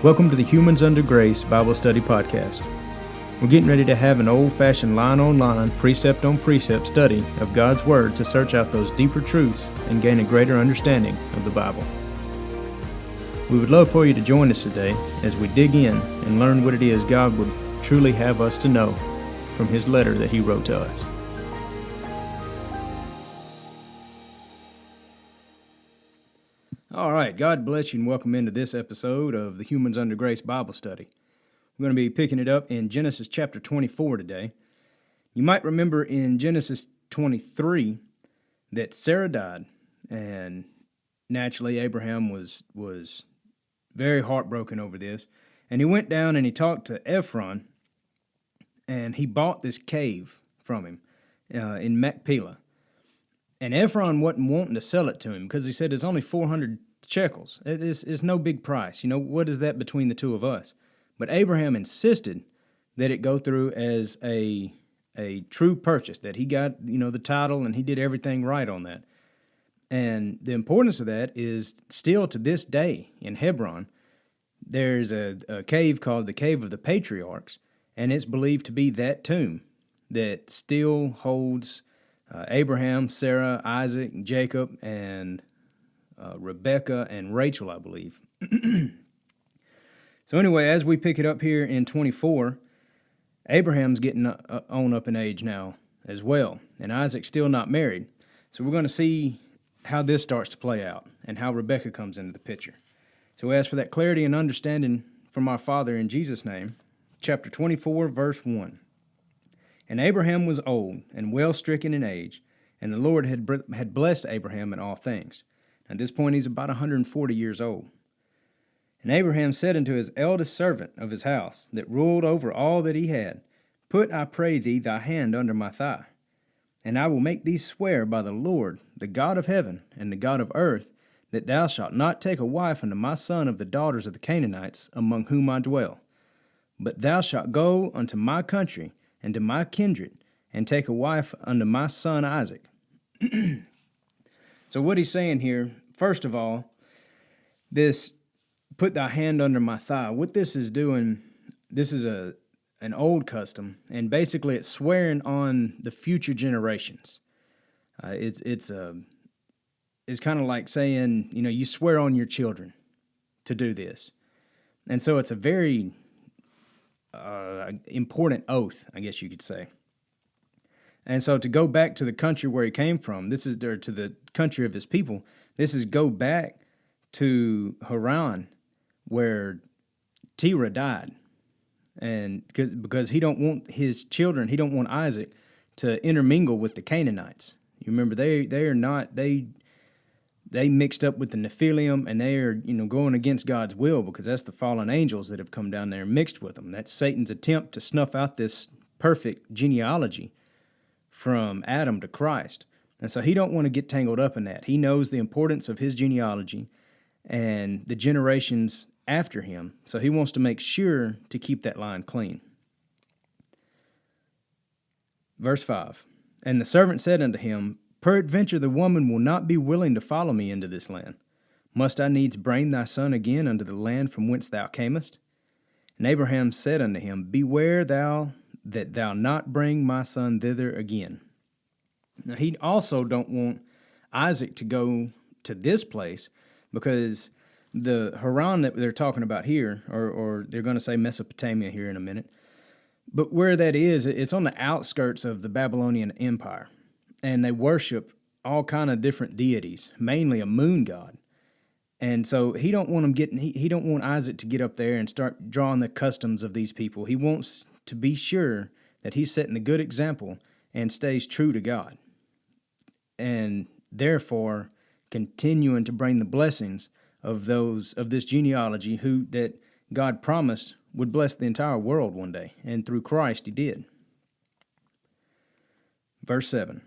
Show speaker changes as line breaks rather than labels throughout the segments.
Welcome to the Humans Under Grace Bible Study Podcast. We're getting ready to have an old-fashioned line-on-line, precept-on-precept study of God's Word to search out those deeper truths and gain a greater understanding of the Bible. We would love for you to join us today as we dig in and learn what it is God would truly have us to know from His letter that He wrote to us. All right, God bless you and welcome into this episode of the Humans Under Grace Bible Study. We're going to be picking it up in Genesis chapter 24 today. You might remember in Genesis 23 that Sarah died, and naturally Abraham was very heartbroken over this, and he went down and he talked to Ephron, and he bought this cave from him in Machpelah. And Ephron wasn't wanting to sell it to him because he said it's only 400 shekels. It's no big price. You know, what is that between the two of us? But Abraham insisted that it go through as a true purchase, that he got, the title and he did everything right on that. And the importance of that is still to this day in Hebron, there's a cave called the Cave of the Patriarchs, and it's believed to be that tomb that still holds Abraham, Sarah, Isaac, Jacob, and Rebekah and Rachel, I believe. So anyway, as we pick it up here in 24, Abraham's getting on up in age now as well, and Isaac's still not married. So we're going to see how this starts to play out and how Rebekah comes into the picture. So we ask for that clarity and understanding from our Father in Jesus' name. Chapter 24, verse 1. And Abraham was old and well stricken in age, and the Lord had blessed Abraham in all things. At this point, he's about 140 years old. And Abraham said unto his eldest servant of his house, that ruled over all that he had, Put, I pray thee, thy hand under my thigh, and I will make thee swear by the Lord, the God of heaven and the God of earth, that thou shalt not take a wife unto my son of the daughters of the Canaanites, among whom I dwell. But thou shalt go unto my country, and to my kindred, and take a wife unto my son Isaac. So what he's saying here, first of all, this put thy hand under my thigh. What this is doing, this is an old custom, and basically it's swearing on the future generations. It's kind of like saying, you swear on your children to do this. And so it's a very important oath, I guess you could say. And so to go back to the country where he came from, to the country of his people, this is go back to Haran, where Terah died. And because he don't want his children, he don't want Isaac to intermingle with the Canaanites. You remember, they mixed up with the Nephilim, and they are, going against God's will, because that's the fallen angels that have come down there and mixed with them. That's Satan's attempt to snuff out this perfect genealogy from Adam to Christ. And so he don't want to get tangled up in that. He knows the importance of his genealogy and the generations after him. So he wants to make sure to keep that line clean. Verse 5, And the servant said unto him, Peradventure the woman will not be willing to follow me into this land. Must I needs bring thy son again unto the land from whence thou camest? And Abraham said unto him, Beware thou that thou not bring my son thither again. Now he also don't want Isaac to go to this place, because the Haran that they're talking about here, or they're going to say Mesopotamia here in a minute, but where that is, it's on the outskirts of the Babylonian Empire. And they worship all kind of different deities, mainly a moon god. And so he don't want he don't want Isaac to get up there and start drawing the customs of these people. He wants to be sure that he's setting a good example and stays true to God, and therefore continuing to bring the blessings of this genealogy that God promised would bless the entire world one day, and through Christ he did. Verse 7.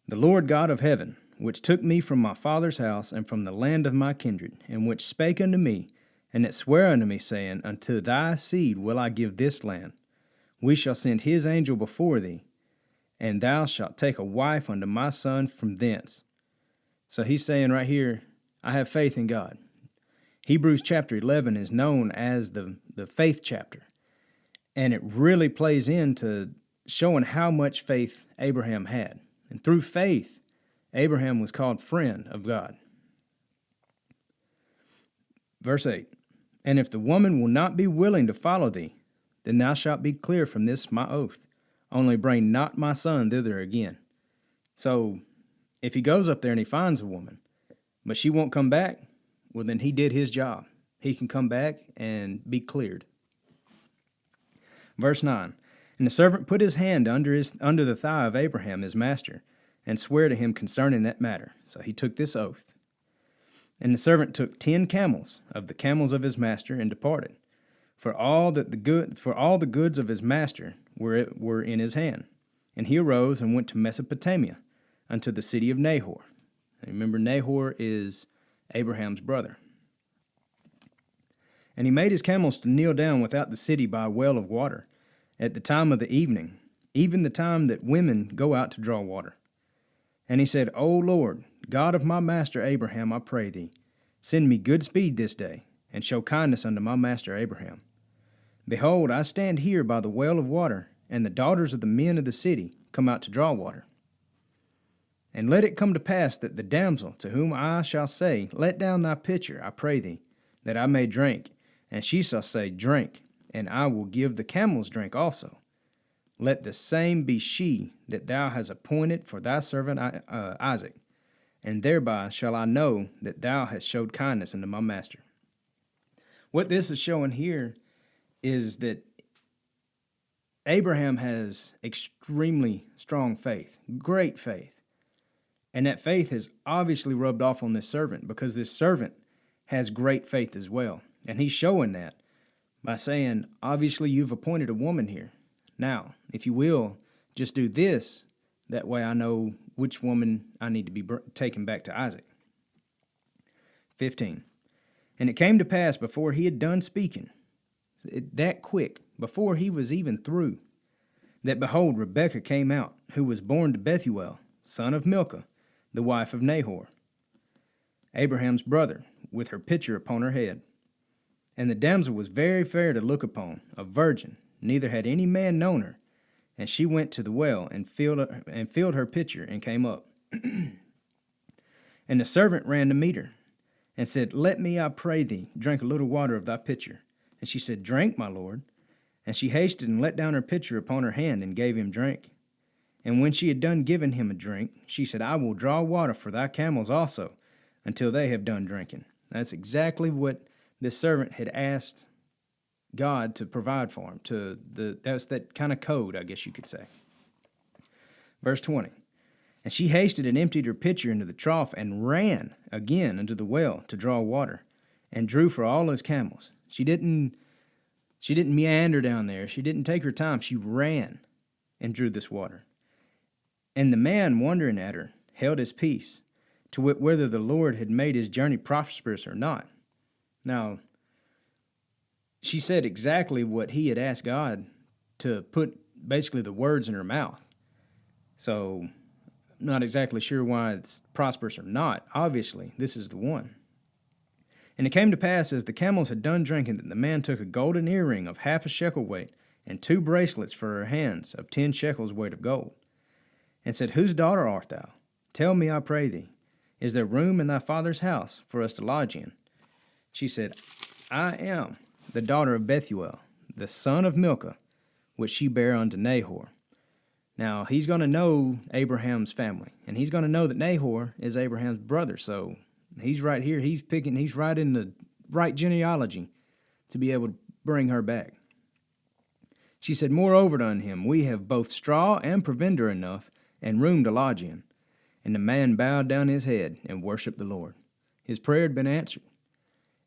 The Lord God of heaven, which took me from my father's house and from the land of my kindred, and which spake unto me, and that sware unto me, saying, Unto thy seed will I give this land. We shall send his angel before thee, and thou shalt take a wife unto my son from thence. So he's saying right here, I have faith in God. Hebrews chapter 11 is known as the faith chapter, and it really plays into showing how much faith Abraham had. And through faith, Abraham was called friend of God. Verse 8, and if the woman will not be willing to follow thee, then thou shalt be clear from this my oath. Only bring not my son thither again. So, if he goes up there and he finds a woman, but she won't come back, well, then he did his job. He can come back and be cleared. Verse 9, and the servant put his hand under the thigh of Abraham, his master, and sware to him concerning that matter. So he took this oath. And the servant took 10 camels of the camels of his master and departed, for all the goods of his master were in his hand. And he arose and went to Mesopotamia, unto the city of Nahor. And remember, Nahor is Abraham's brother. And he made his camels to kneel down without the city by a well of water, at the time of the evening, even the time that women go out to draw water. And he said, O Lord, God of my master Abraham, I pray thee, send me good speed this day, and show kindness unto my master Abraham. Behold, I stand here by the well of water, and the daughters of the men of the city come out to draw water. And let it come to pass that the damsel to whom I shall say, Let down thy pitcher, I pray thee, that I may drink, and she shall say, Drink, and I will give the camels drink also. Let the same be she that thou hast appointed for thy servant Isaac, and thereby shall I know that thou hast showed kindness unto my master. What this is showing here is that Abraham has extremely strong faith, great faith. And that faith has obviously rubbed off on this servant, because this servant has great faith as well. And he's showing that by saying, obviously you've appointed a woman here. Now, if you will, just do this. That way I know which woman I need to be taken back to Isaac. 15. And it came to pass before he had done speaking, that quick, before he was even through, that behold, Rebekah came out, who was born to Bethuel, son of Milcah, the wife of Nahor, Abraham's brother, with her pitcher upon her head. And the damsel was very fair to look upon, a virgin, neither had any man known her. And she went to the well and filled her pitcher and came up. And the servant ran to meet her and said, Let me, I pray thee, drink a little water of thy pitcher. And she said, Drink, my lord. And she hasted and let down her pitcher upon her hand and gave him drink. And when she had done giving him a drink, she said, I will draw water for thy camels also, until they have done drinking. That's exactly what this servant had asked God to provide for him. That's that kind of code, I guess you could say. Verse 20. And she hasted and emptied her pitcher into the trough and ran again unto the well to draw water, and drew for all his camels. She didn't meander down there. She didn't take her time. She ran and drew this water. And the man, wondering at her, held his peace, to wit whether the Lord had made his journey prosperous or not. Now, she said exactly what he had asked God to put basically the words in her mouth. So, I'm not exactly sure why it's prosperous or not. Obviously, this is the one. And it came to pass, as the camels had done drinking, that the man took a golden earring of 1/2 shekel weight, and 2 bracelets for her hands of 10 shekels weight of gold, and said, Whose daughter art thou? Tell me, I pray thee, is there room in thy father's house for us to lodge in? She said, I am the daughter of Bethuel, the son of Milcah, which she bare unto Nahor. Now, he's going to know Abraham's family, and he's going to know that Nahor is Abraham's brother, so he's right here. He's right in the right genealogy to be able to bring her back. She said, Moreover unto him, we have both straw and provender enough, and room to lodge in. And the man bowed down his head and worshipped the Lord. His prayer had been answered.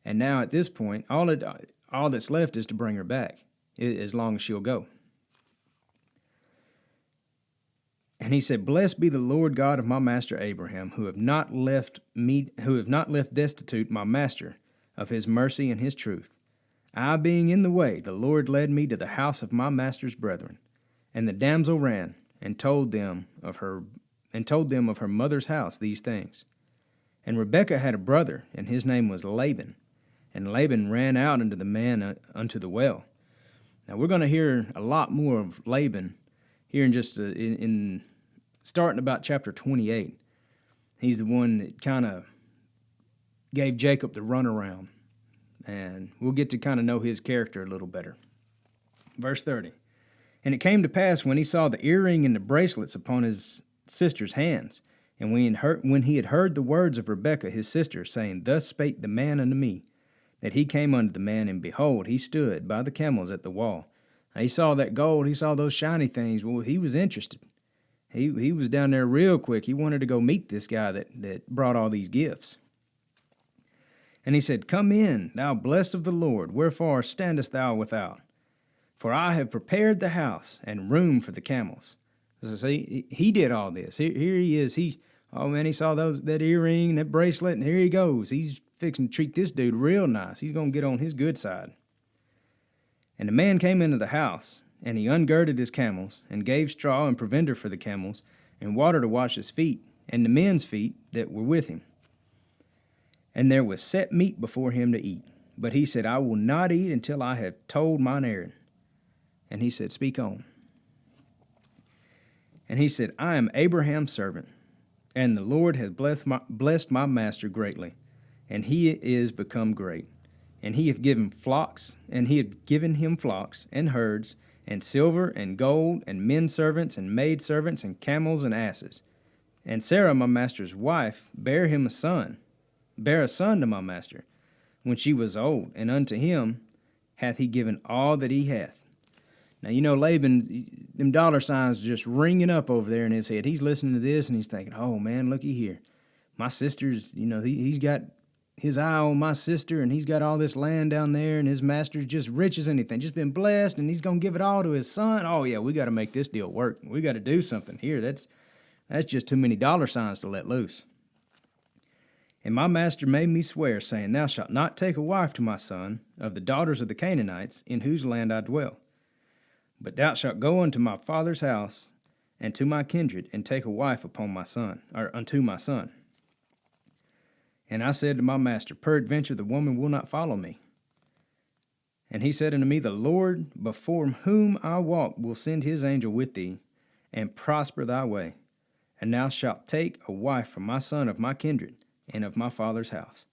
And now at this point, all that's left is to bring her back, as long as she'll go. And he said, Blessed be the Lord God of my master Abraham, who have not left destitute my master of his mercy and his truth. I being in the way, the Lord led me to the house of my master's brethren. And the damsel ran and told them of her mother's house these things. And Rebekah had a brother, and his name was Laban. And Laban ran out unto the man unto the well. Now we're going to hear a lot more of Laban here in just in starting about chapter 28. He's the one that kind of gave Jacob the runaround, and we'll get to kind of know his character a little better. Verse 30. And it came to pass when he saw the earring and the bracelets upon his sister's hands, and when he had heard the words of Rebekah his sister, saying, Thus spake the man unto me, that he came unto the man, and behold, he stood by the camels at the wall. And he saw that gold, he saw those shiny things. Well, he was interested. He was down there real quick. He wanted to go meet this guy that brought all these gifts. And he said, Come in, thou blessed of the Lord, wherefore standest thou without? For I have prepared the house and room for the camels. So see, he did all this. Here he is. He saw that earring, that bracelet, and here he goes. He's fixing to treat this dude real nice. He's going to get on his good side. And the man came into the house, and he ungirded his camels, and gave straw and provender for the camels, and water to wash his feet, and the men's feet that were with him. And there was set meat before him to eat. But he said, I will not eat until I have told mine errand. And he said, Speak on. And he said, I am Abraham's servant, and the Lord hath blessed my master greatly, and he is become great. And he hath given him flocks and herds, and silver and gold, and men servants and maid servants, and camels and asses. And Sarah, my master's wife, bare a son to my master, when she was old, and unto him hath he given all that he hath. Now, you know, Laban, them dollar signs just ringing up over there in his head. He's listening to this, and he's thinking, oh, man, looky here. My sister's, he's got his eye on my sister, and he's got all this land down there, and his master's just rich as anything, just been blessed, and he's going to give it all to his son. Oh, yeah, we got to make this deal work. We got to do something here. That's just too many dollar signs to let loose. And my master made me swear, saying, Thou shalt not take a wife to my son of the daughters of the Canaanites, in whose land I dwell. But thou shalt go unto my father's house and to my kindred, and take a wife upon my son, or unto my son. And I said to my master, Peradventure the woman will not follow me. And he said unto me, The Lord before whom I walk will send his angel with thee, and prosper thy way. And thou shalt take a wife from my son of my kindred, and of my father's house.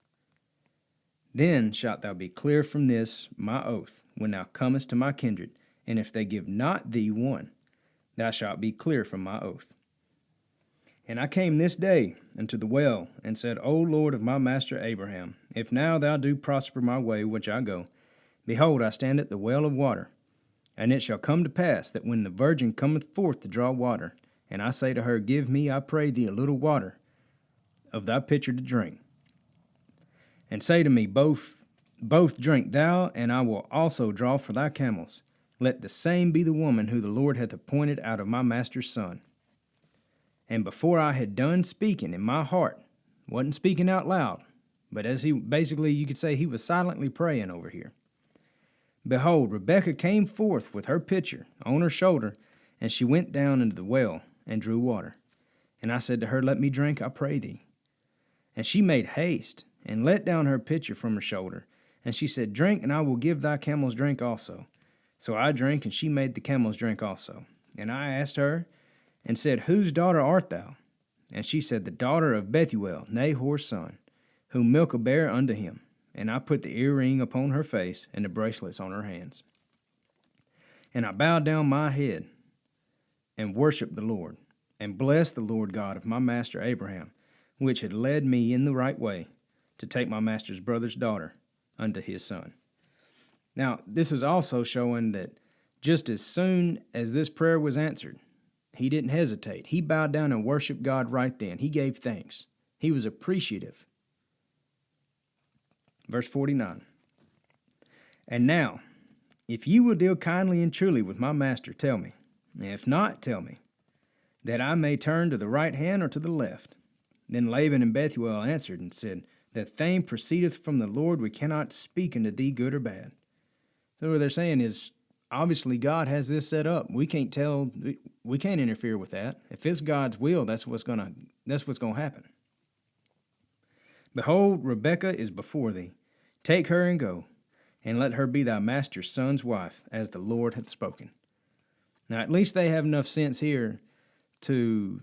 Then shalt thou be clear from this my oath, when thou comest to my kindred, and if they give not thee one, thou shalt be clear from my oath. And I came this day unto the well, and said, O Lord of my master Abraham, if now thou do prosper my way which I go, behold, I stand at the well of water. And it shall come to pass that when the virgin cometh forth to draw water, and I say to her, Give me, I pray thee, a little water of thy pitcher to drink, and say to me, Both drink thou, and I will also draw for thy camels. Let the same be the woman who the Lord hath appointed out of my master's son. And before I had done speaking in my heart, wasn't speaking out loud, but as you could say he was silently praying over here. Behold, Rebekah came forth with her pitcher on her shoulder, and she went down into the well and drew water. And I said to her, Let me drink, I pray thee. And she made haste, and let down her pitcher from her shoulder. And she said, Drink, and I will give thy camels drink also. So I drank, and she made the camels drink also. And I asked her, and said, Whose daughter art thou? And she said, The daughter of Bethuel, Nahor's son, whom Milcah bare unto him. And I put the earring upon her face, and the bracelets on her hands. And I bowed down my head, and worshipped the Lord, and blessed the Lord God of my master Abraham, which had led me in the right way, to take my master's brother's daughter unto his son. Now, this is also showing that just as soon as this prayer was answered, he didn't hesitate. He bowed down and worshiped God right then. He gave thanks. He was appreciative. Verse 49. And now, if you will deal kindly and truly with my master, tell me. If not, tell me, that I may turn to the right hand or to the left. Then Laban and Bethuel answered and said, The thing proceedeth from the Lord. We cannot speak unto thee good or bad. So what they're saying is, obviously God has this set up. We can't interfere with that. If it's God's will, that's what's gonna happen. Behold, Rebekah is before thee. Take her and go, and let her be thy master's son's wife, as the Lord hath spoken. Now, at least they have enough sense here to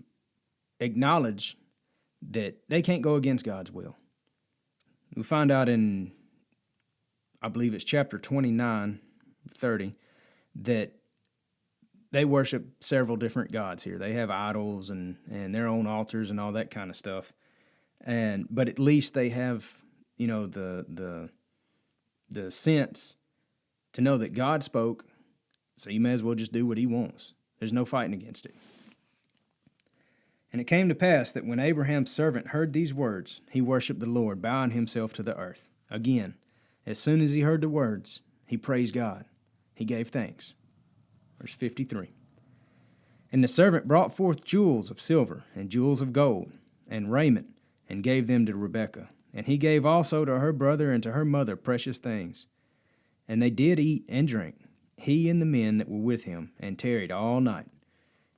acknowledge that they can't go against God's will. We find out in, I believe it's chapter 29, 30, that they worship several different gods here. They have idols and their own altars and all that kind of stuff. But at least they have, the sense to know that God spoke, so you may as well just do what he wants. There's no fighting against it. And it came to pass that when Abraham's servant heard these words, he worshipped the Lord, bowing himself to the earth. Again, as soon as he heard the words, he praised God. He gave thanks. Verse 53. And the servant brought forth jewels of silver and jewels of gold and raiment, and gave them to Rebekah. And he gave also to her brother and to her mother precious things. And they did eat and drink, he and the men that were with him, and tarried all night.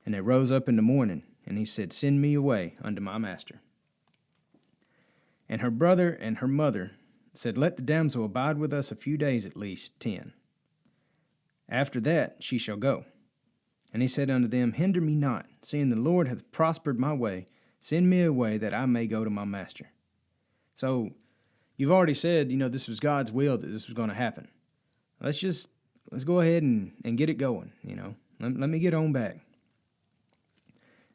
And they rose up in the morning, and he said, Send me away unto my master. And her brother and her mother said, Let the damsel abide with us a few days at least, 10. After that she shall go. And he said unto them, Hinder me not, seeing the Lord hath prospered my way. Send me away that I may go to my master. So, you've already said, this was God's will that this was going to happen. Let's go ahead and get it going, Let me get on back.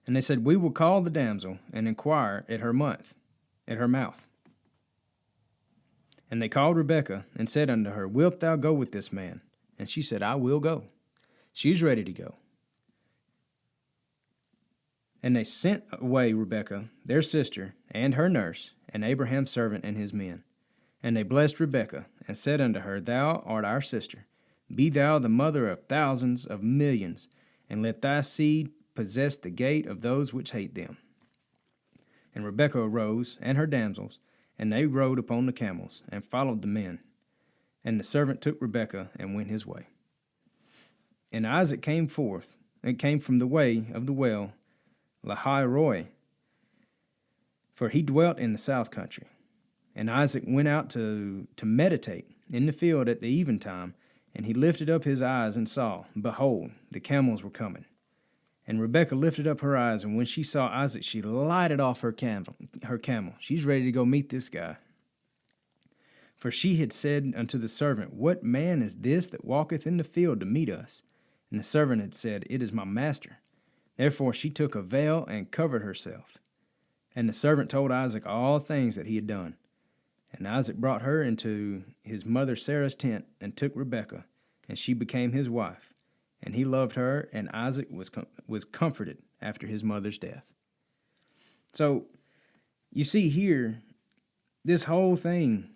And they said, We will call the damsel and inquire at her mouth. And they called Rebekah and said unto her, Wilt thou go with this man? And she said, I will go. She's ready to go. And they sent away Rebekah, their sister, and her nurse, and Abraham's servant and his men. And they blessed Rebekah, and said unto her, Thou art our sister. Be thou the mother of thousands of millions, and let thy seed possess the gate of those which hate them. And Rebekah arose, and her damsels, and they rode upon the camels, and followed the men. And the servant took Rebekah, and went his way. And Isaac came forth, and came from the way of the well, Lahairoi, for he dwelt in the south country. And Isaac went out to meditate in the field at the eventime, and he lifted up his eyes and saw, behold, the camels were coming. And Rebekah lifted up her eyes, and when she saw Isaac, she lighted off her camel. She's ready to go meet this guy. For she had said unto the servant, What man is this that walketh in the field to meet us? And the servant had said, It is my master. Therefore she took a veil and covered herself. And the servant told Isaac all things that he had done. And Isaac brought her into his mother Sarah's tent, and took Rebekah, and she became his wife. And he loved her, and Isaac was comforted after his mother's death. So, you see here, this whole thing,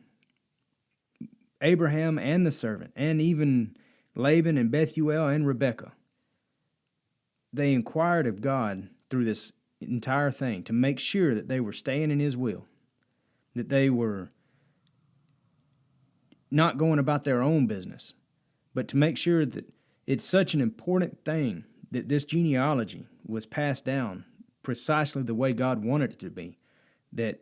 Abraham and the servant, and even Laban and Bethuel and Rebekah, they inquired of God through this entire thing to make sure that they were staying in his will, that they were not going about their own business, but to make sure that it's such an important thing that this genealogy was passed down precisely the way God wanted it to be, that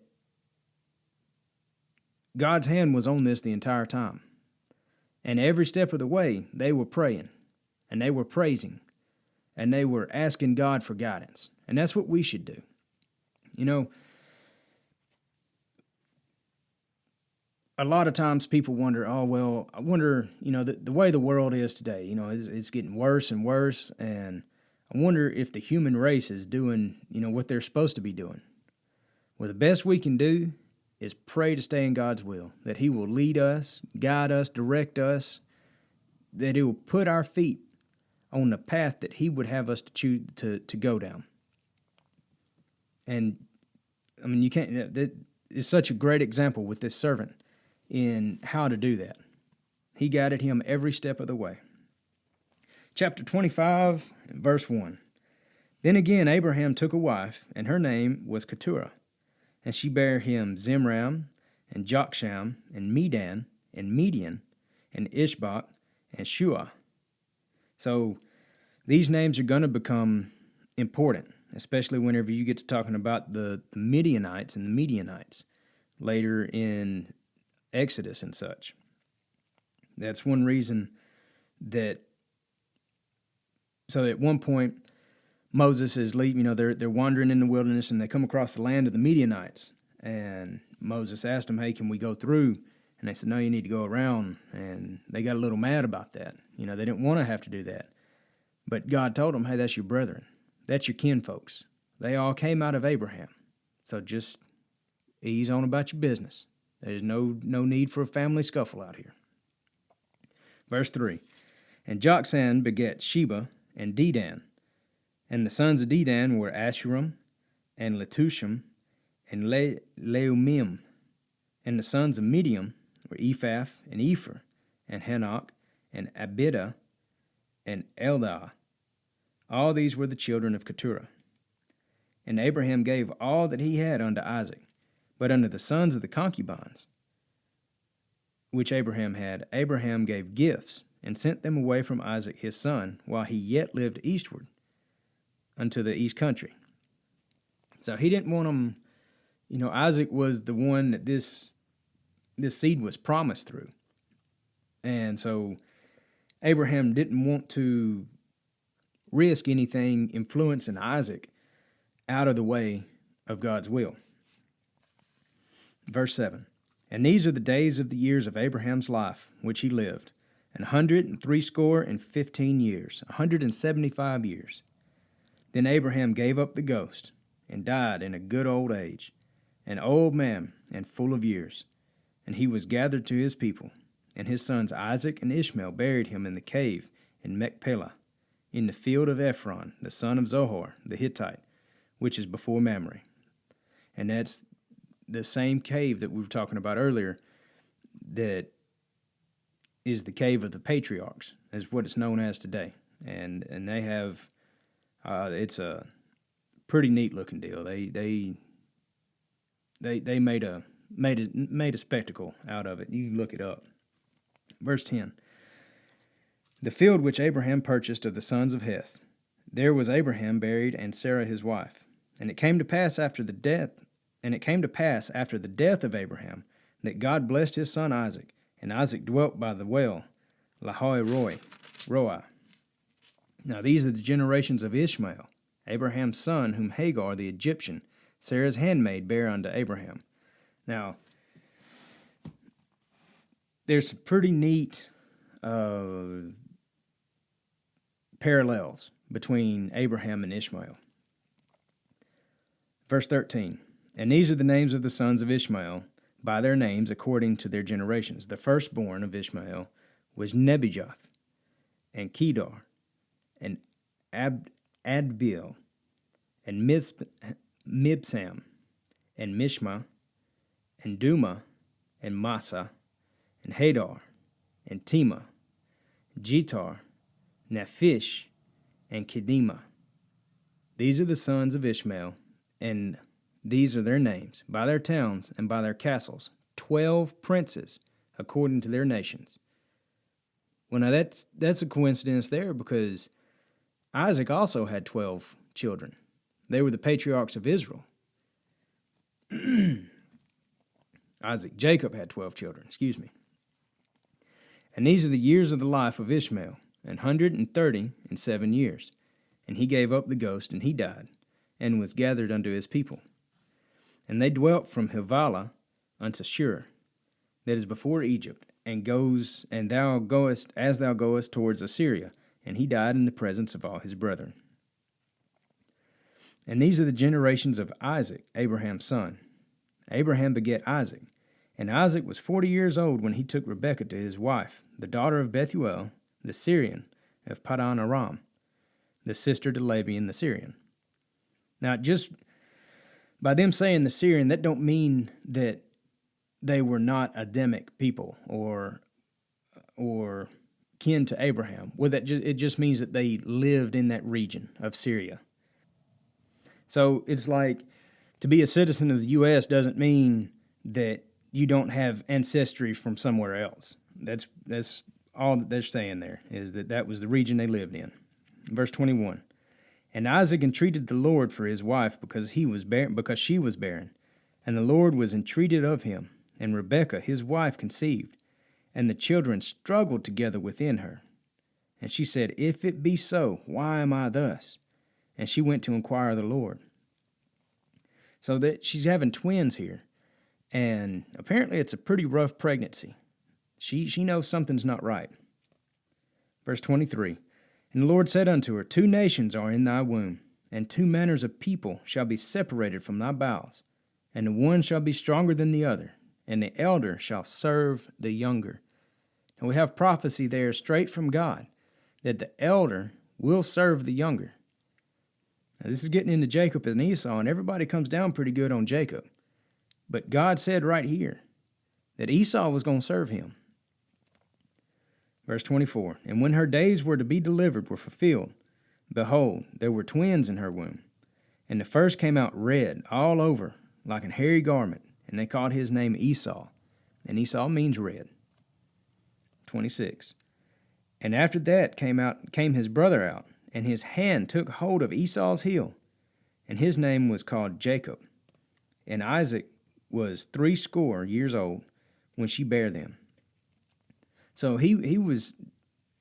God's hand was on this the entire time. And every step of the way, they were praying, and they were praising, and they were asking God for guidance. And that's what we should do. A lot of times people wonder, I wonder, the way the world is today, it's getting worse and worse, and I wonder if the human race is doing, what they're supposed to be doing. Well, the best we can do is pray to stay in God's will, that he will lead us, guide us, direct us, that he will put our feet on the path that he would have us to choose to go down. And, you can't, that is such a great example with this servant in how to do that. He guided him every step of the way. Chapter 25, verse 1. Then again Abraham took a wife, and her name was Keturah. And she bare him Zimram, and Joksham, and Medan, and Median, and Ishbak, and Shua. So these names are going to become important, especially whenever you get to talking about the Midianites and the Medianites later in Exodus and such. That's one reason that. So at one point, Moses is leaving. They're wandering in the wilderness, and they come across the land of the Midianites. And Moses asked them, "Hey, can we go through?" And they said, "No, you need to go around." And they got a little mad about that. They didn't want to have to do that. But God told them, "Hey, that's your brethren. That's your kinfolks. They all came out of Abraham. So just ease on about your business. There's no need for a family scuffle out here." Verse 3, "And Joksan begat Sheba and Dedan. And the sons of Dedan were Ashurim and Letushim and Leumim. And the sons of Midian were Ephah and Epher and Hanoch and Abidah and Eldah. All these were the children of Keturah. And Abraham gave all that he had unto Isaac. But unto the sons of the concubines, which Abraham had, Abraham gave gifts, and sent them away from Isaac his son, while he yet lived eastward, unto the east country." So he didn't want them, Isaac was the one that this seed was promised through. And so Abraham didn't want to risk anything influencing Isaac out of the way of God's will. Verse 7, "And these are the days of the years of Abraham's life, which he lived, 160 years, 175 years. Then Abraham gave up the ghost, and died in a good old age, an old man and full of years. And he was gathered to his people, and his sons Isaac and Ishmael buried him in the cave in Machpelah, in the field of Ephron, the son of Zohar, the Hittite, which is before Mamre." And that's the same cave that we were talking about earlier, that is the cave of the patriarchs, is what it's known as today. And they have, it's a pretty neat looking deal. They made a spectacle out of it. You can look it up. Verse 10, "The field which Abraham purchased of the sons of Heth, there was Abraham buried, and Sarah his wife. And it came to pass after the death of Abraham, that God blessed his son Isaac, and Isaac dwelt by the well, Lahai Roi. Now these are the generations of Ishmael, Abraham's son, whom Hagar the Egyptian, Sarah's handmaid, bare unto Abraham." Now, there's some pretty neat parallels between Abraham and Ishmael. Verse 13, "And these are the names of the sons of Ishmael, by their names according to their generations. The firstborn of Ishmael was Nebajoth, and Kedar, and Adbeel, and Mibsam, and Mishma, and Duma, and Massa, and Hadar, and Tema, Jetar, Naphish, and Kedema. These are the sons of Ishmael, and these are their names, by their towns and by their castles, 12 princes, according to their nations." Well, now that's a coincidence there, because Isaac also had 12 children. They were the patriarchs of Israel. Jacob had 12 children, "And these are the years of the life of Ishmael, 137 years. And he gave up the ghost, and he died, and was gathered unto his people. And they dwelt from Havilah unto Shur, that is before Egypt, and thou goest towards Assyria, and he died in the presence of all his brethren. And these are the generations of Isaac, Abraham's son. Abraham begat Isaac, and Isaac was 40 years old when he took Rebekah to his wife, the daughter of Bethuel, the Syrian, of Padan Aram, the sister to Laban the Syrian." Now, just by them saying the Syrian, that don't mean that they were not Adamic people or kin to Abraham. Well, it just means that they lived in that region of Syria. So it's like, to be a citizen of the U.S. doesn't mean that you don't have ancestry from somewhere else. That's all that they're saying there, is that was the region they lived in. Verse 21, "And Isaac entreated the Lord for his wife, because she was barren. And the Lord was entreated of him, and Rebekah his wife conceived, and the children struggled together within her. And she said, If it be so, why am I thus? And she went to inquire of the Lord. So that she's having twins here, and apparently it's a pretty rough pregnancy. She knows something's not right. Verse 23, And the Lord said unto her, 2 nations are in thy womb, and 2 manners of people shall be separated from thy bowels, and the one shall be stronger than the other, and the elder shall serve the younger. And we have prophecy there straight from God, that the elder will serve the younger. Now, this is getting into Jacob and Esau, and everybody comes down pretty good on Jacob. But God said right here that Esau was going to serve him. Verse 24, And when her days were to be delivered were fulfilled, behold, there were twins in her womb. And the first came out red all over, like an hairy garment, and they called his name Esau. And Esau means red. 26, And after that came his brother out, and his hand took hold of Esau's heel, and his name was called Jacob. And Isaac was 80 years old when she bare them. So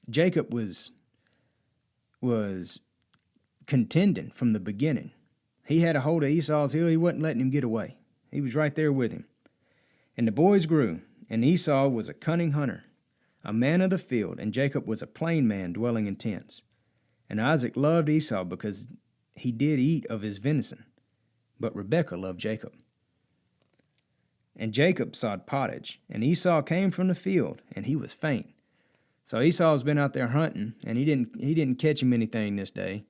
Jacob was contending from the beginning. He had a hold of Esau's heel. He wasn't letting him get away. He was right there with him. And the boys grew, and Esau was a cunning hunter, a man of the field, and Jacob was a plain man dwelling in tents. And Isaac loved Esau because he did eat of his venison, but Rebekah loved Jacob. And Jacob sawed pottage, and Esau came from the field, and he was faint. So Esau's been out there hunting, and he didn't catch him anything this day.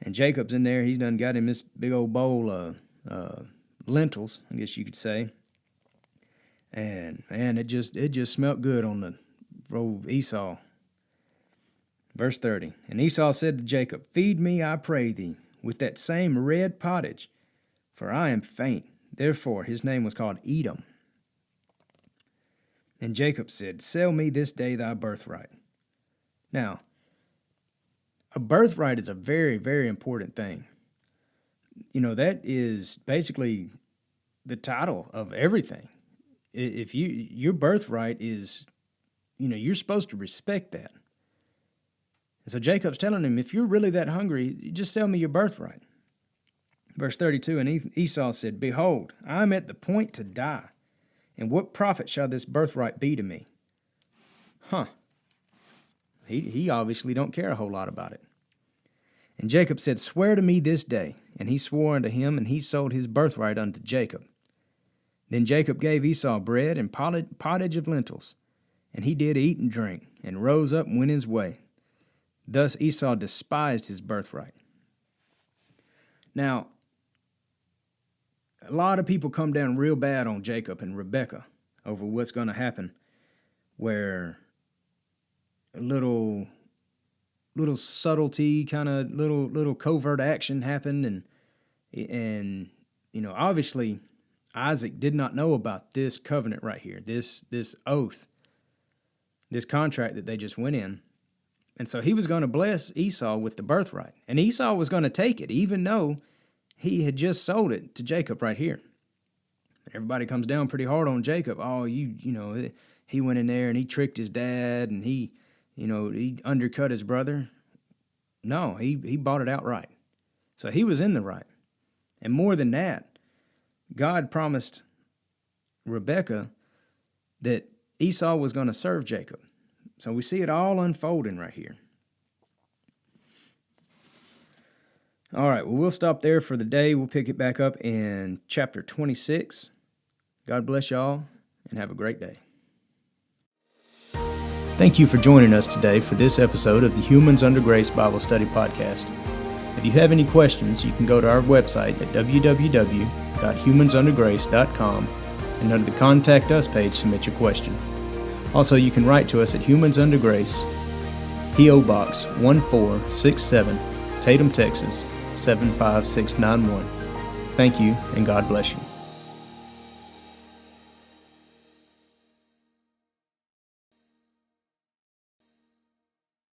And Jacob's in there. He's done got him this big old bowl of lentils, I guess you could say. And man, it just smelt good on the old Esau. Verse 30, And Esau said to Jacob, Feed me, I pray thee, with that same red pottage, for I am faint. Therefore his name was called Edom. And Jacob said, Sell me this day thy birthright. Now, a birthright is a very, very important thing. You know, that is basically the title of everything. If your birthright is, you're supposed to respect that. And so Jacob's telling him, if you're really that hungry, just sell me your birthright. Verse 32, And Esau said, Behold, I am at the point to die, and what profit shall this birthright be to me? He obviously don't care a whole lot about it. And Jacob said, Swear to me this day. And he swore unto him, and he sold his birthright unto Jacob. Then Jacob gave Esau bread and pottage of lentils, and he did eat and drink, and rose up and went his way. Thus Esau despised his birthright. Now, a lot of people come down real bad on Jacob and Rebekah over what's going to happen, where a little subtlety, kind of little covert action happened, and obviously Isaac did not know about this covenant right here, this oath, this contract that they just went in. And so he was going to bless Esau with the birthright. And Esau was going to take it, even though he had just sold it to Jacob right here. Everybody comes down pretty hard on Jacob. Oh, he went in there and he tricked his dad, and he undercut his brother. No, he bought it outright. So he was in the right. And more than that, God promised Rebekah that Esau was going to serve Jacob. So we see it all unfolding right here. All right, well, we'll stop there for the day. We'll pick it back up in chapter 26. God bless y'all, and have a great day. Thank you for joining us today for this episode of the Humans Under Grace Bible Study Podcast. If you have any questions, you can go to our website at www.humansundergrace.com, and under the Contact Us page, submit your question. Also, you can write to us at Humans Under Grace, P.O. Box 1467, Tatum, Texas 75691. Thank you, and God bless you.